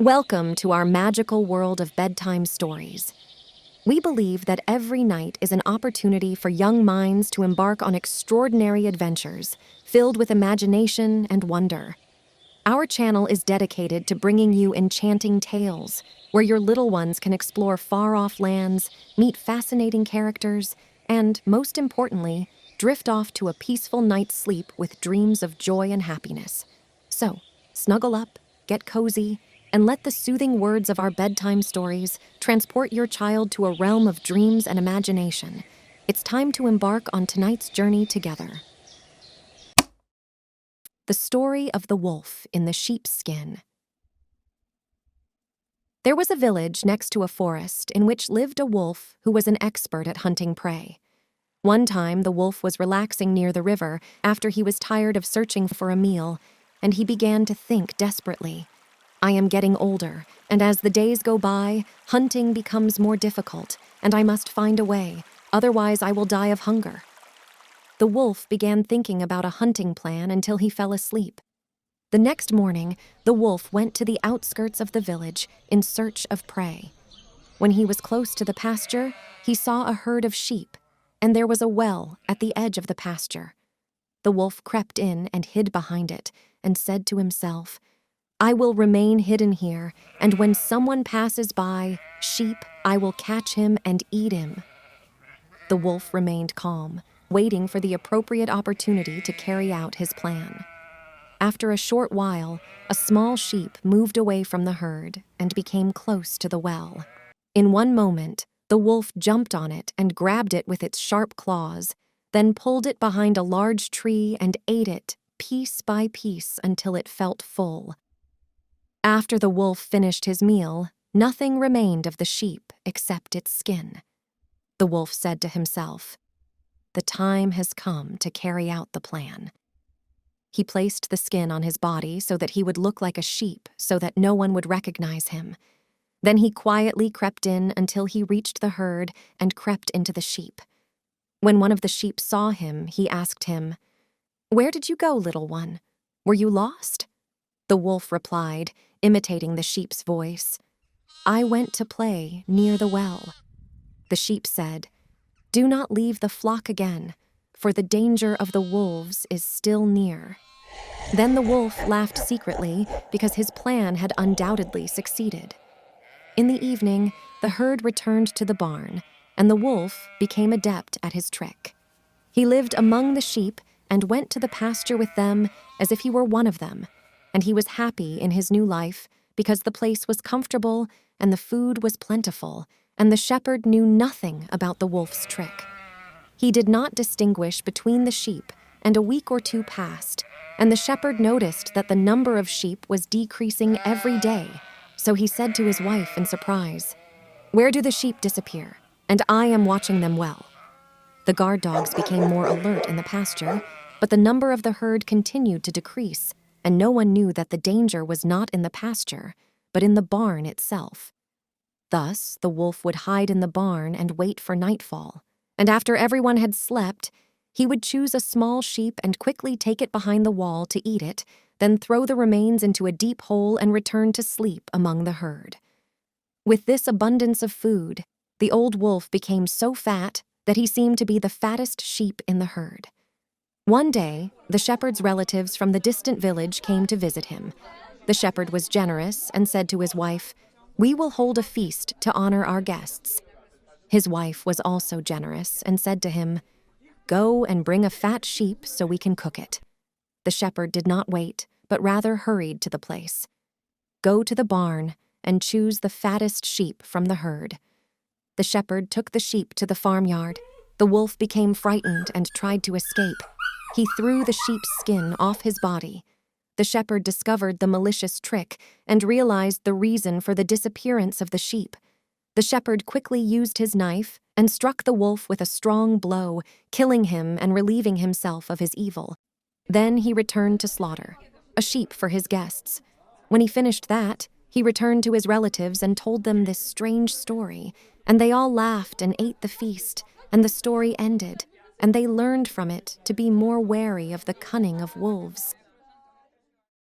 Welcome to our magical world of bedtime stories. We believe that every night is an opportunity for young minds to embark on extraordinary adventures filled with imagination and wonder. Our channel is dedicated to bringing you enchanting tales where your little ones can explore far-off lands, meet fascinating characters, and, most importantly, drift off to a peaceful night's sleep with dreams of joy and happiness. So, snuggle up, get cozy, and let the soothing words of our bedtime stories transport your child to a realm of dreams and imagination. It's time to embark on tonight's journey together. The Story of the Wolf in the Sheep's Skin. There was a village next to a forest in which lived a wolf who was an expert at hunting prey. One time, the wolf was relaxing near the river after he was tired of searching for a meal, and he began to think desperately. I am getting older, and as the days go by, hunting becomes more difficult, and I must find a way, otherwise I will die of hunger. The wolf began thinking about a hunting plan until he fell asleep. The next morning, the wolf went to the outskirts of the village in search of prey. When he was close to the pasture, he saw a herd of sheep, and there was a well at the edge of the pasture. The wolf crept in and hid behind it, and said to himself, I will remain hidden here, and when someone passes by, sheep, I will catch him and eat him. The wolf remained calm, waiting for the appropriate opportunity to carry out his plan. After a short while, a small sheep moved away from the herd and became close to the well. In one moment, the wolf jumped on it and grabbed it with its sharp claws, then pulled it behind a large tree and ate it, piece by piece, until it felt full. After the wolf finished his meal, nothing remained of the sheep except its skin. The wolf said to himself, the time has come to carry out the plan. He placed the skin on his body so that he would look like a sheep so that no one would recognize him. Then he quietly crept in until he reached the herd and crept into the sheep. When one of the sheep saw him, he asked him, Where did you go, little one? Were you lost? The wolf replied, imitating the sheep's voice, I went to play near the well. The sheep said, Do not leave the flock again, for the danger of the wolves is still near. Then the wolf laughed secretly because his plan had undoubtedly succeeded. In the evening, the herd returned to the barn, and the wolf became adept at his trick. He lived among the sheep and went to the pasture with them as if he were one of them, and he was happy in his new life because the place was comfortable and the food was plentiful, and the shepherd knew nothing about the wolf's trick. He did not distinguish between the sheep, and a week or two passed, and the shepherd noticed that the number of sheep was decreasing every day, so he said to his wife in surprise, Where do the sheep disappear? And I am watching them well. The guard dogs became more alert in the pasture, but the number of the herd continued to decrease, and no one knew that the danger was not in the pasture, but in the barn itself. Thus, the wolf would hide in the barn and wait for nightfall, and after everyone had slept, he would choose a small sheep and quickly take it behind the wall to eat it, then throw the remains into a deep hole and return to sleep among the herd. With this abundance of food, the old wolf became so fat that he seemed to be the fattest sheep in the herd. One day, the shepherd's relatives from the distant village came to visit him. The shepherd was generous and said to his wife, We will hold a feast to honor our guests. His wife was also generous and said to him, Go and bring a fat sheep so we can cook it. The shepherd did not wait, but rather hurried to the place. Go to the barn and choose the fattest sheep from the herd. The shepherd took the sheep to the farmyard. The wolf became frightened and tried to escape. He threw the sheep's skin off his body. The shepherd discovered the malicious trick and realized the reason for the disappearance of the sheep. The shepherd quickly used his knife and struck the wolf with a strong blow, killing him and relieving himself of his evil. Then he returned to slaughter a sheep for his guests. When he finished that, he returned to his relatives and told them this strange story, and they all laughed and ate the feast, and the story ended, and they learned from it to be more wary of the cunning of wolves.